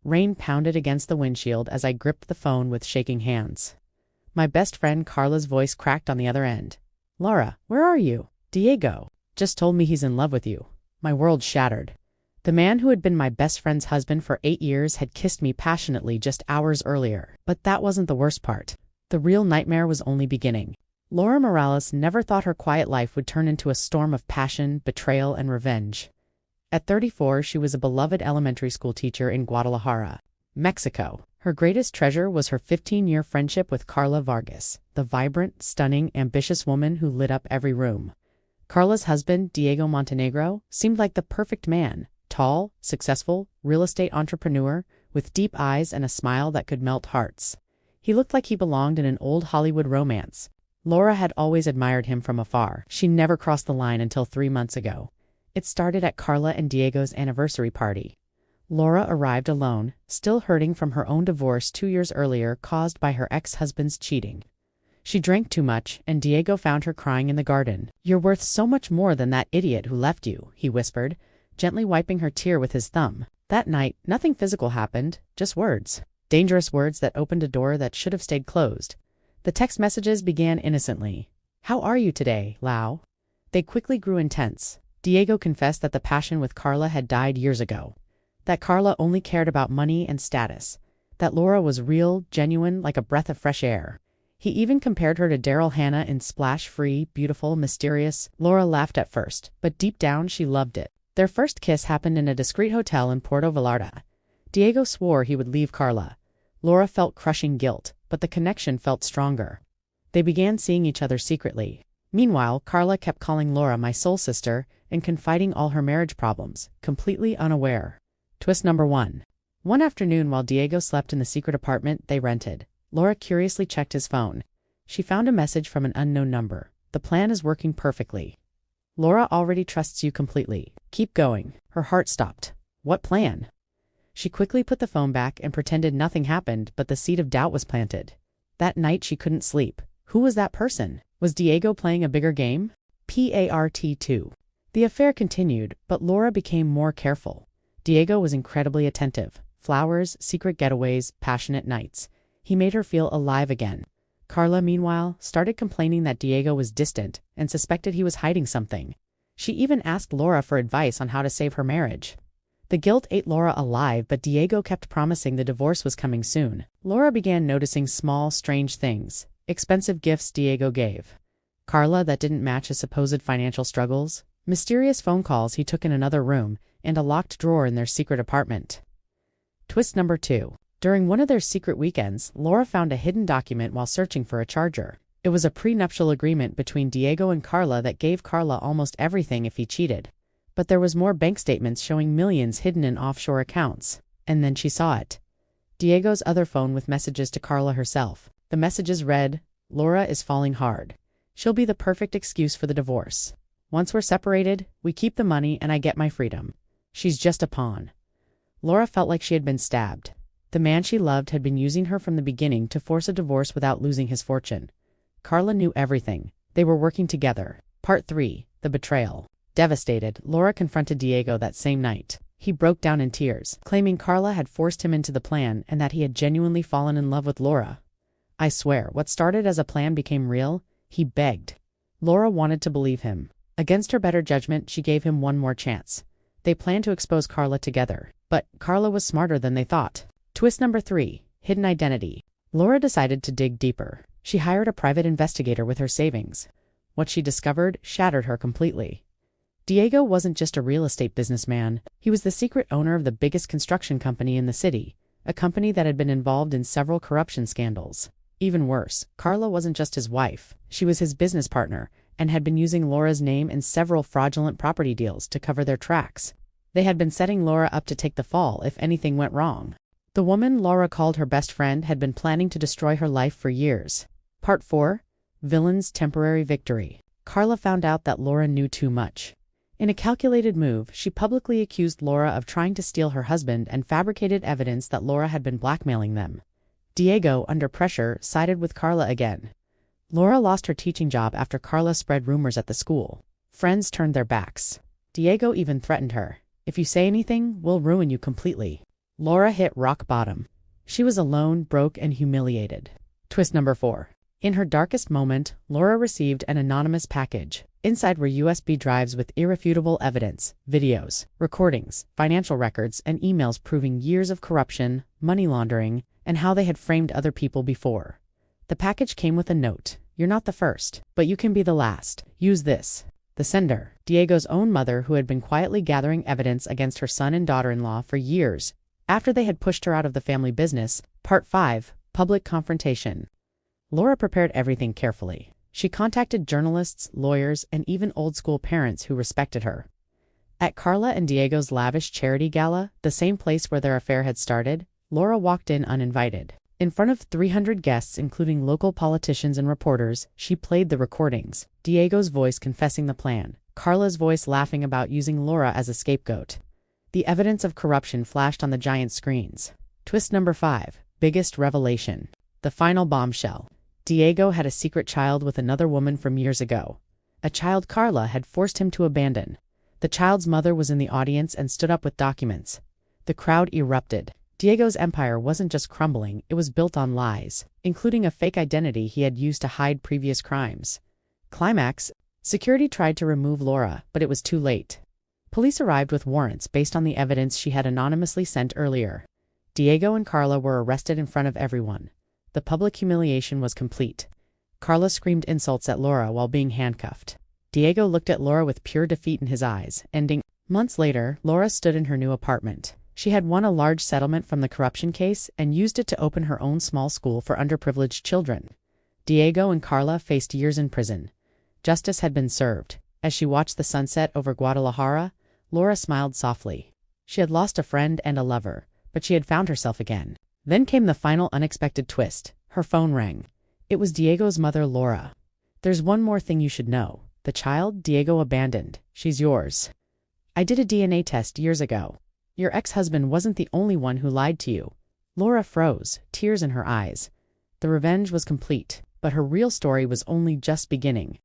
Rain pounded against the windshield as I gripped the phone with shaking hands. My best friend Carla's voice cracked on the other end. "Laura, where are you?" "Diego just told me he's in love with you." My world shattered. The man who had been my best friend's husband for 8 years had kissed me passionately just hours earlier. But that wasn't the worst part. The real nightmare was only beginning. Laura Morales never thought her quiet life would turn into a storm of passion, betrayal, and revenge. At 34, she was a beloved elementary school teacher in Guadalajara, Mexico. Her greatest treasure was her 15-year friendship with Carla Vargas, the vibrant, stunning, ambitious woman who lit up every room. Carla's husband, Diego Montenegro, seemed like the perfect man. Tall, successful, real estate entrepreneur, with deep eyes and a smile that could melt hearts. He looked like he belonged in an old Hollywood romance. Laura had always admired him from afar. She never crossed the line until 3 months ago. It started at Carla and Diego's anniversary party. Laura arrived alone, still hurting from her own divorce 2 years earlier caused by her ex-husband's cheating. She drank too much, and Diego found her crying in the garden. "You're worth so much more than that idiot who left you," he whispered, gently wiping her tear with his thumb. That night, nothing physical happened, just words. Dangerous words that opened a door that should have stayed closed. The text messages began innocently. "How are you today, Lau?" They quickly grew intense. Diego confessed that the passion with Carla had died years ago. That Carla only cared about money and status. That Laura was real, genuine, like a breath of fresh air. He even compared her to Daryl Hannah in Splash-Free, beautiful, mysterious. Laura laughed at first, but deep down she loved it. Their first kiss happened in a discreet hotel in Puerto Vallarta. Diego swore he would leave Carla. Laura felt crushing guilt, but the connection felt stronger. They began seeing each other secretly. Meanwhile, Carla kept calling Laura my soul sister and confiding all her marriage problems, completely unaware. Twist number 1. One afternoon while Diego slept in the secret apartment they rented, Laura curiously checked his phone. She found a message from an unknown number. "The plan is working perfectly. Laura already trusts you completely. Keep going." Her heart stopped. What plan? She quickly put the phone back and pretended nothing happened, but the seed of doubt was planted. That night she couldn't sleep. Who was that person? Was Diego playing a bigger game? Part 2. The affair continued, but Laura became more careful. Diego was incredibly attentive. Flowers, secret getaways, passionate nights. He made her feel alive again. Carla, meanwhile, started complaining that Diego was distant and suspected he was hiding something. She even asked Laura for advice on how to save her marriage. The guilt ate Laura alive, but Diego kept promising the divorce was coming soon. Laura began noticing small, strange things. Expensive gifts Diego gave. Carla that didn't match his supposed financial struggles. Mysterious phone calls he took in another room, and a locked drawer in their secret apartment. Twist number 2. During one of their secret weekends, Laura found a hidden document while searching for a charger. It was a prenuptial agreement between Diego and Carla that gave Carla almost everything if he cheated. But there was more bank statements showing millions hidden in offshore accounts. And then she saw it. Diego's other phone with messages to Carla herself. The messages read, "Laura is falling hard. She'll be the perfect excuse for the divorce. Once we're separated, we keep the money and I get my freedom. She's just a pawn." Laura felt like she had been stabbed. The man she loved had been using her from the beginning to force a divorce without losing his fortune. Carla knew everything. They were working together. Part 3. The Betrayal. Devastated, Laura confronted Diego that same night. He broke down in tears, claiming Carla had forced him into the plan and that he had genuinely fallen in love with Laura. "I swear, what started as a plan became real," he begged. Laura wanted to believe him. Against her better judgment, she gave him one more chance. They planned to expose Carla together, but Carla was smarter than they thought. Twist number 3. Hidden identity. Laura decided to dig deeper. She hired a private investigator with her savings. What she discovered shattered her completely. Diego wasn't just a real estate businessman. He was the secret owner of the biggest construction company in the city, a company that had been involved in several corruption scandals. Even worse, Carla wasn't just his wife. She was his business partner and had been using Laura's name in several fraudulent property deals to cover their tracks. They had been setting Laura up to take the fall if anything went wrong. The woman Laura called her best friend had been planning to destroy her life for years. Part 4. Villain's Temporary Victory. Carla found out that Laura knew too much. In a calculated move, she publicly accused Laura of trying to steal her husband and fabricated evidence that Laura had been blackmailing them. Diego, under pressure, sided with Carla again. Laura lost her teaching job after Carla spread rumors at the school. Friends turned their backs. Diego even threatened her. "If you say anything, we'll ruin you completely." Laura hit rock bottom. She was alone, broke, and humiliated. Twist number 4. In her darkest moment, Laura received an anonymous package. Inside were USB drives with irrefutable evidence, videos, recordings, financial records, and emails proving years of corruption, money laundering, and how they had framed other people before. The package came with a note. You're not the first, but you can be the last. Use this. The sender, Diego's own mother, who had been quietly gathering evidence against her son and daughter-in-law for years, after they had pushed her out of the family business. Part 5. Public Confrontation. Laura prepared everything carefully. She contacted journalists, lawyers, and even old-school parents who respected her. At Carla and Diego's lavish charity gala, the same place where their affair had started, Laura walked in uninvited. In front of 300 guests, including local politicians and reporters, she played the recordings. Diego's voice confessing the plan, Carla's voice laughing about using Laura as a scapegoat. The evidence of corruption flashed on the giant screens. Twist number 5. Biggest revelation. The final bombshell. Diego had a secret child with another woman from years ago. A child Carla had forced him to abandon. The child's mother was in the audience and stood up with documents. The crowd erupted. Diego's empire wasn't just crumbling, it was built on lies, including a fake identity he had used to hide previous crimes. Climax. Security tried to remove Laura, but it was too late. Police arrived with warrants based on the evidence she had anonymously sent earlier. Diego and Carla were arrested in front of everyone. The public humiliation was complete. Carla screamed insults at Laura while being handcuffed. Diego looked at Laura with pure defeat in his eyes, ending. Months later, Laura stood in her new apartment. She had won a large settlement from the corruption case and used it to open her own small school for underprivileged children. Diego and Carla faced years in prison. Justice had been served. As she watched the sunset over Guadalajara, Laura smiled softly. She had lost a friend and a lover, but she had found herself again. Then came the final unexpected twist. Her phone rang. It was Diego's mother, Laura. There's one more thing you should know. The child Diego abandoned. She's yours. I did a DNA test years ago. Your ex-husband wasn't the only one who lied to you. Laura froze, tears in her eyes. The revenge was complete, but her real story was only just beginning.